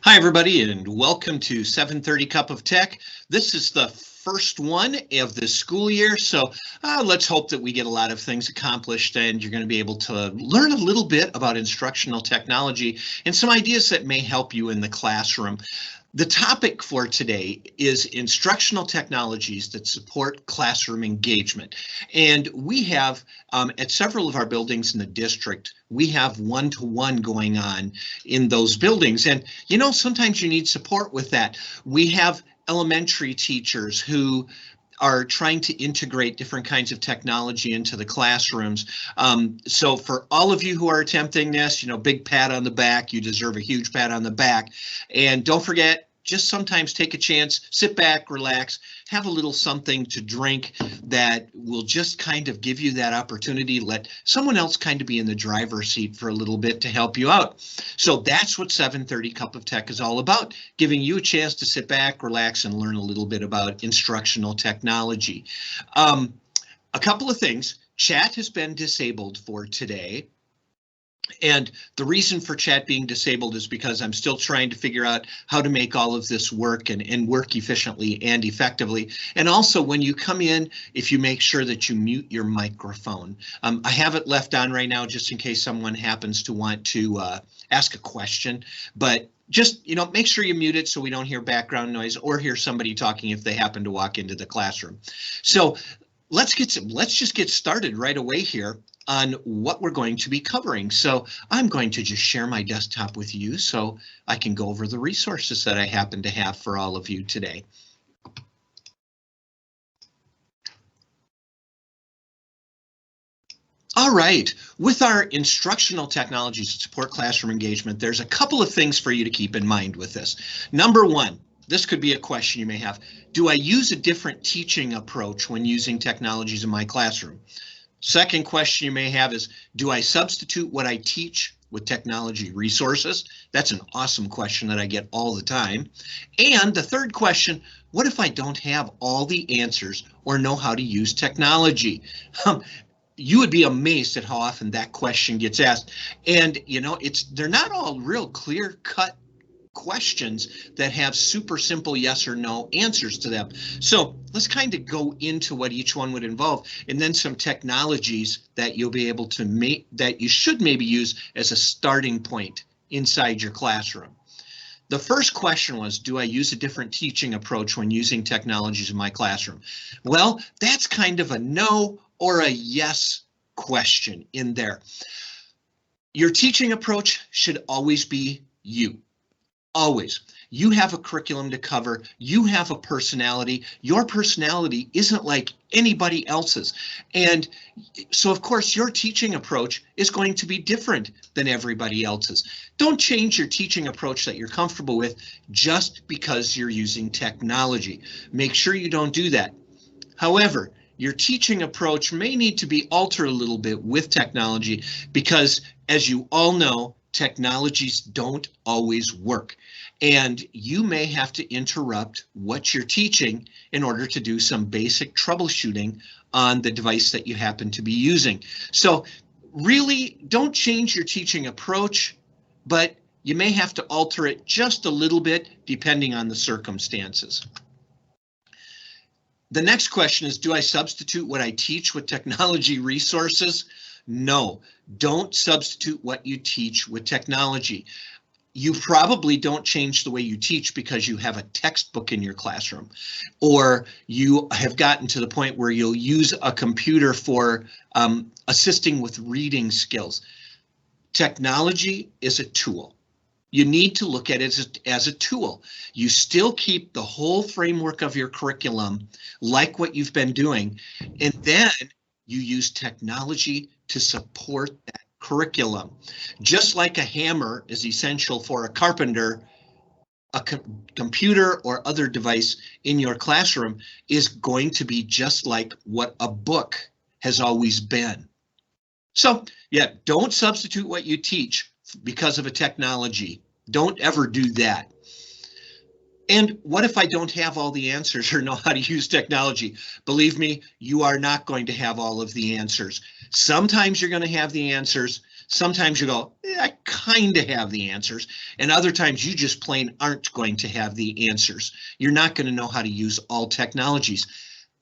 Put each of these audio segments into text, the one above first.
Hi, everybody, and welcome to 7:30 Cup of Tech. This is the first one of the school year, so let's hope that we get a lot of things accomplished and you're going to be able to learn a little bit about instructional technology and some ideas that may help you in the classroom. The topic for today is instructional technologies that support classroom engagement. And we have, at several of our buildings in the district, we have one-to-one going on in those buildings. And, you know, sometimes you need support with that. We have elementary teachers who are trying to integrate different kinds of technology into the classrooms. So for all of you who are attempting this, you know, big pat on the back, you deserve a huge pat on the back. And don't forget, just sometimes take a chance, sit back, relax, have a little something to drink that will just kind of give you that opportunity. Let someone else kind of be in the driver's seat for a little bit to help you out. So that's what 7:30 Cup of Tech is all about, giving you a chance to sit back, relax, and learn a little bit about instructional technology. A couple of things. Chat has been disabled for today. And the reason for chat being disabled is because I'm still trying to figure out how to make all of this work and work efficiently and effectively. And also, when you come in, if you make sure that you mute your microphone. I have it left on right now just in case someone happens to want to ask a question, but just, you know, make sure you mute it so we don't hear background noise or hear somebody talking if they happen to walk into the classroom. So let's just get started right away here on what we're going to be covering. So I'm going to just share my desktop with you so I can go over the resources that I happen to have for all of you today. All right, with our instructional technologies to support classroom engagement, there's a couple of things for you to keep in mind with this. Number one, this could be a question you may have. Do I use a different teaching approach when using technologies in my classroom? Second question you may have is, do I substitute what I teach with technology resources? That's an awesome question that I get all the time. And the third question, what if I don't have all the answers or know how to use technology? You would be amazed at how often that question gets asked. And, you know, they're not all real clear-cut questions that have super simple yes or no answers to them. So let's kind of go into what each one would involve, and then some technologies that you'll be able to make that you should maybe use as a starting point inside your classroom. The first question was, do I use a different teaching approach when using technologies in my classroom? Well, that's kind of a no or a yes question in there. Your teaching approach should always be you. Always. You have a curriculum to cover. You have a personality. Your personality isn't like anybody else's. And so, of course, your teaching approach is going to be different than everybody else's. Don't change your teaching approach that you're comfortable with just because you're using technology. Make sure you don't do that. However, your teaching approach may need to be altered a little bit with technology because, as you all know, technologies don't always work, and you may have to interrupt what you're teaching in order to do some basic troubleshooting on the device that you happen to be using. So really, don't change your teaching approach, but you may have to alter it just a little bit depending on the circumstances. The next question is, do I substitute what I teach with technology resources? No, don't substitute what you teach with technology. You probably don't change the way you teach because you have a textbook in your classroom, or you have gotten to the point where you'll use a computer for assisting with reading skills. Technology is a tool. You need to look at it as a tool. You still keep the whole framework of your curriculum like what you've been doing, and then you use technology to support that curriculum. Just like a hammer is essential for a carpenter, a computer or other device in your classroom is going to be just like what a book has always been. So yeah, don't substitute what you teach because of a technology. Don't ever do that. And what if I don't have all the answers or know how to use technology? Believe me, you are not going to have all of the answers. Sometimes you're going to have the answers. Sometimes you go, I kind of have the answers, and other times you just plain aren't going to have the answers. You're not going to know how to use all technologies.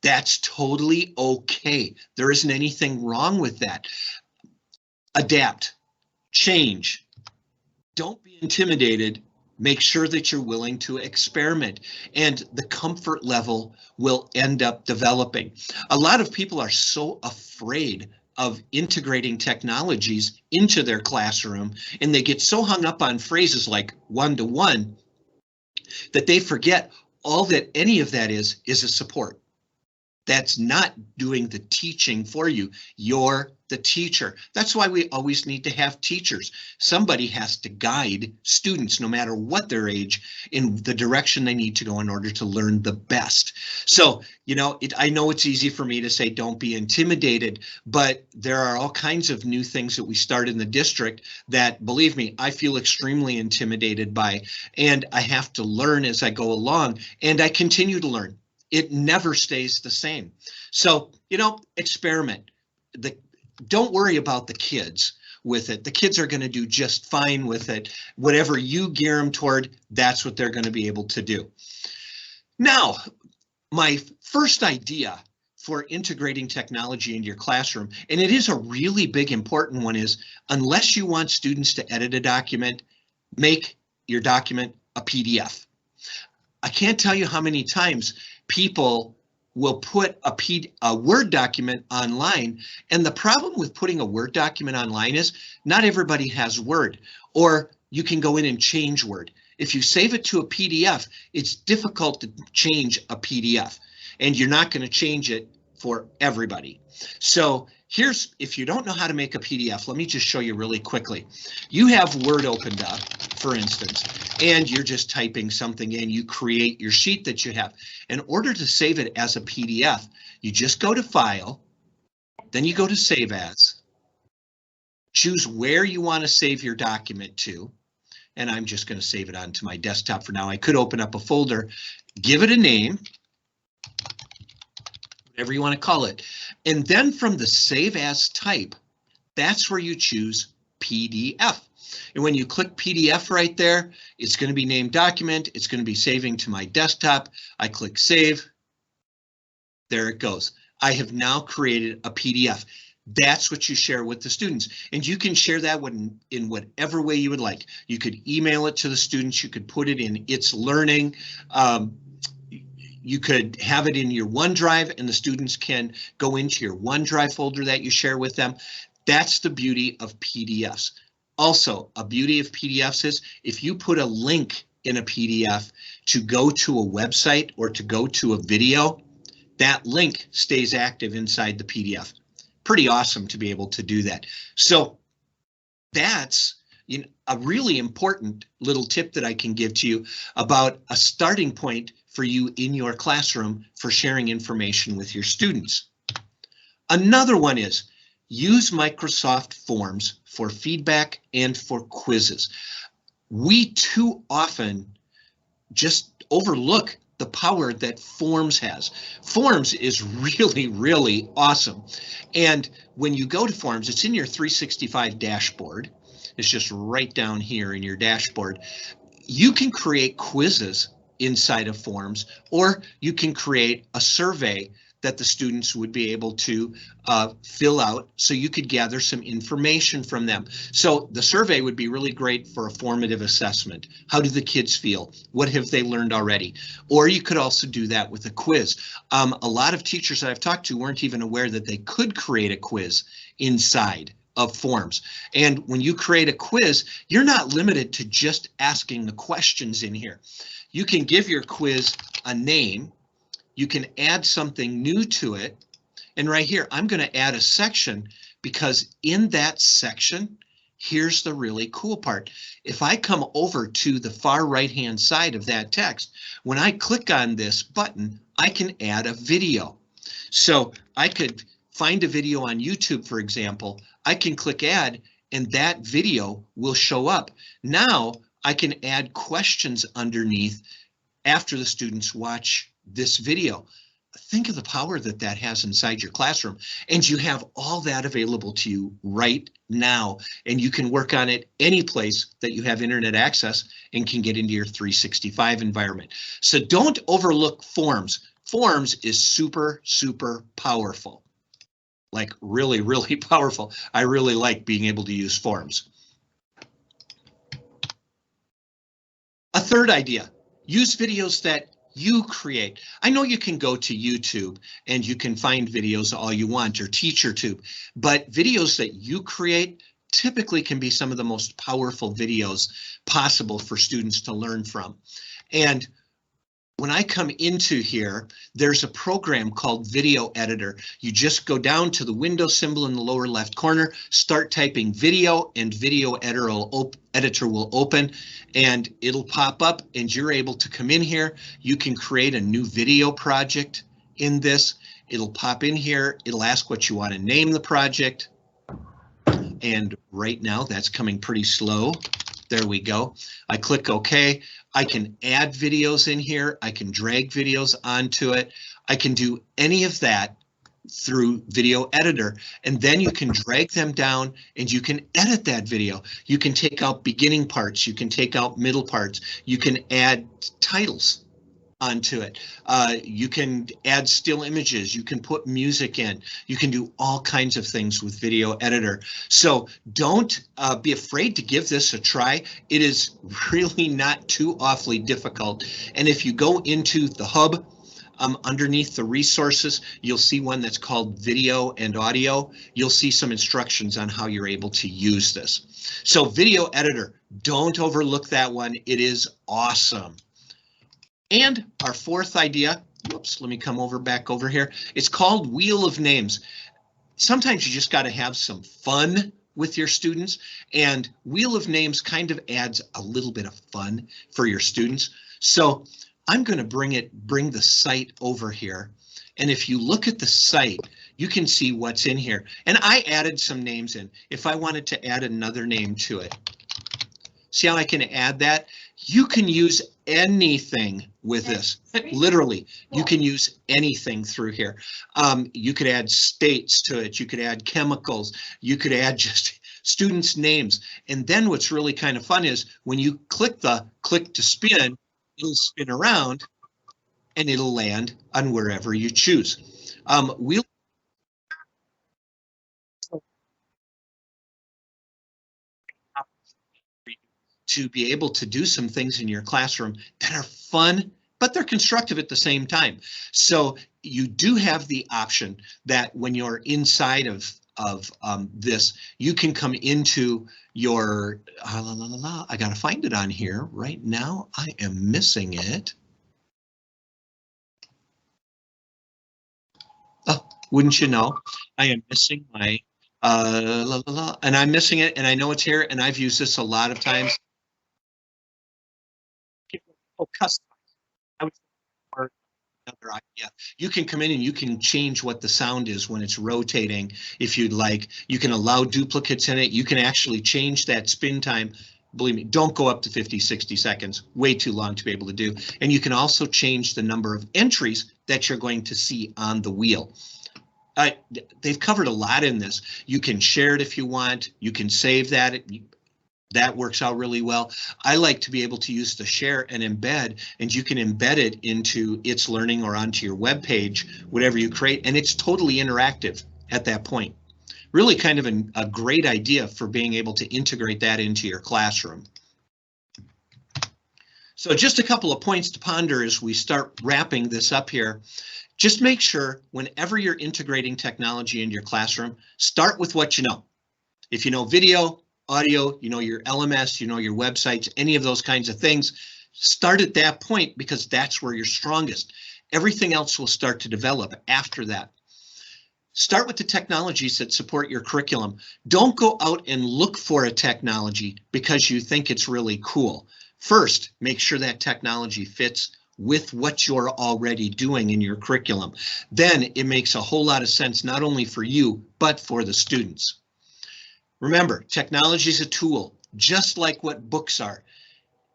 That's totally okay. There isn't anything wrong with that. Adapt, change. Don't be intimidated. Make sure that you're willing to experiment, and the comfort level will end up developing. A lot of people are so afraid of integrating technologies into their classroom, and they get so hung up on phrases like one-to-one that they forget all that any of that is a support. That's not doing the teaching for you. You're the teacher. That's why we always need to have teachers. Somebody has to guide students, no matter what their age, in the direction they need to go in order to learn the best. So, you know, I know it's easy for me to say don't be intimidated, but there are all kinds of new things that we start in the district that, believe me, I feel extremely intimidated by, and I have to learn as I go along, and I continue to learn. It never stays the same. So, you know, experiment. Don't worry about the kids with it. The kids are going to do just fine with it. Whatever you gear them toward, that's what they're going to be able to do. Now, my first idea for integrating technology into your classroom, and it is a really big important one, is unless you want students to edit a document, make your document a PDF. I can't tell you how many times people will put a Word document online, and the problem with putting a Word document online is not everybody has Word, or you can go in and change Word. If you save it to a PDF, it's difficult to change a PDF, and you're not going to change it for everybody. So here's, if you don't know how to make a PDF, let me just show you really quickly. You have Word opened up, for instance, and you're just typing something in. You create your sheet that you have. In order to save it as a PDF, you just go to File, then you go to Save As, choose where you want to save your document to, and I'm just going to save it onto my desktop for now. I could open up a folder, give it a name, whatever you want to call it, and then from the Save As type, that's where you choose PDF. And when you click PDF right there, it's going to be named document. It's going to be saving to my desktop. I click save. There it goes. I have now created a PDF. That's what you share with the students. And you can share that in whatever way you would like. You could email it to the students. You could put it in It's Learning. You could have it in your OneDrive, and the students can go into your OneDrive folder that you share with them. That's the beauty of PDFs. Also, a beauty of PDFs is if you put a link in a PDF to go to a website or to go to a video, that link stays active inside the PDF. Pretty awesome to be able to do that. So that's a really important little tip that I can give to you about a starting point for you in your classroom for sharing information with your students. Another one is use Microsoft Forms for feedback and for quizzes. We too often just overlook the power that Forms has. Forms is really, really awesome. And when you go to Forms, it's in your 365 dashboard. It's just right down here in your dashboard. You can create quizzes inside of Forms, or you can create a survey that the students would be able to fill out so you could gather some information from them. So the survey would be really great for a formative assessment. How do the kids feel? What have they learned already? Or you could also do that with a quiz. A lot of teachers that I've talked to weren't even aware that they could create a quiz inside of Forms. And when you create a quiz, you're not limited to just asking the questions in here. You can give your quiz a name. You can add something new to it. And right here, I'm going to add a section because in that section, here's the really cool part. If I come over to the far right-hand side of that text, when I click on this button, I can add a video. So I could find a video on YouTube, for example. I can click add, and that video will show up. Now I can add questions underneath after the students watch this video. think of the power that that has inside your classroom, and you have all that available to you right now, and you can work on it any place that you have internet access and can get into your 365 environment. So don't overlook Forms. Forms is super, super powerful, like really, really powerful. I really like being able to use Forms. A third idea, use videos that you create. I know you can go to YouTube and you can find videos all you want, or TeacherTube, but videos that you create typically can be some of the most powerful videos possible for students to learn from. And when I come into here, there's a program called Video Editor. You just go down to the window symbol in the lower left corner, start typing video, and Video Editor will open, and it'll pop up, and you're able to come in here. You can create a new video project in this. It'll pop in here. It'll ask what you want to name the project. And right now that's coming pretty slow. There we go. I click OK. I can add videos in here. I can drag videos onto it. I can do any of that through Video Editor, and then you can drag them down and you can edit that video. You can take out beginning parts. You can take out middle parts. You can add titles onto it. You can add still images. You can put music in. You can do all kinds of things with Video Editor. So don't be afraid to give this a try. It is really not too awfully difficult. And if you go into the hub, underneath the resources, you'll see one that's called Video and Audio. You'll see some instructions on how you're able to use this. So Video Editor, don't overlook that one. It is awesome. And our fourth idea, whoops, let me come back over here. It's called Wheel of Names. Sometimes you just got to have some fun with your students, and Wheel of Names kind of adds a little bit of fun for your students. So I'm going to bring the site over here. And if you look at the site, you can see what's in here. And I added some names in. If I wanted to add another name to it, see how I can add that? You can use anything with this. Literally, you can use anything through here. You could add states to it. You could add chemicals. You could add just students' names. And then what's really kind of fun is when you click to spin, it'll spin around and it'll land on wherever you choose. We'll to be able to do some things in your classroom that are fun, but they're constructive at the same time. So you do have the option that when you're inside of this, you can come into your, I gotta find it on here right now. I am missing it. Oh, wouldn't you know? I am missing my, and I'm missing it, and I know it's here, and I've used this a lot of times. Oh, customize. I would or another idea. You can come in and you can change what the sound is when it's rotating. If you'd like, you can allow duplicates in it. You can actually change that spin time. Believe me, don't go up to 50, 60 seconds, way too long to be able to do. And you can also change the number of entries that you're going to see on the wheel. They've covered a lot in this. You can share it if you want. You can save that. That works out really well. I like to be able to use the share and embed, and you can embed it into It's Learning or onto your web page, whatever you create, and it's totally interactive at that point. Really kind of a great idea for being able to integrate that into your classroom. So just a couple of points to ponder as we start wrapping this up here. Just make sure whenever you're integrating technology into your classroom, start with what you know. If you know video, audio, you know your LMS, you know your websites, any of those kinds of things, start at that point because that's where you're strongest. Everything else will start to develop after that. Start with the technologies that support your curriculum. Don't go out and look for a technology because you think it's really cool. First, make sure that technology fits with what you're already doing in your curriculum. Then it makes a whole lot of sense, not only for you, but for the students. Remember, technology is a tool, just like what books are.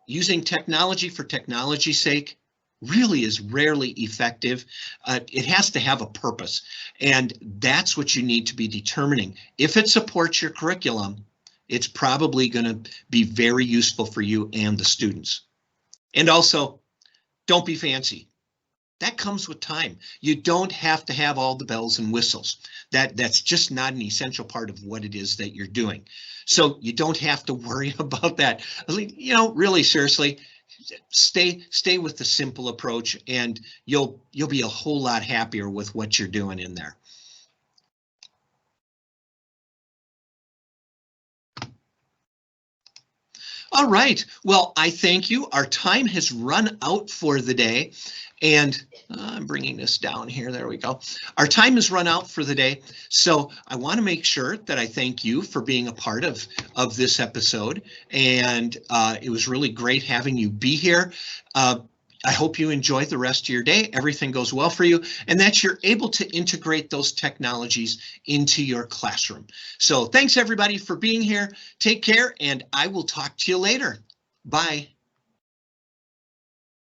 Using technology for technology's sake really is rarely effective. It has to have a purpose, and that's what you need to be determining. If it supports your curriculum, it's probably going to be very useful for you and the students. And also, don't be fancy. That comes with time. You don't have to have all the bells and whistles. That's just not an essential part of what it is that you're doing. So you don't have to worry about that. You know, really seriously, stay with the simple approach, and you'll be a whole lot happier with what you're doing in there. All right. Well, I thank you. Our time has run out for the day, and I'm bringing this down here. There we go. Our time has run out for the day. So I want to make sure that I thank you for being a part of this episode. And it was really great having you be here. I hope you enjoy the rest of your day. Everything goes well for you, and that you're able to integrate those technologies into your classroom. So thanks everybody for being here. Take care, and I will talk to you later. Bye.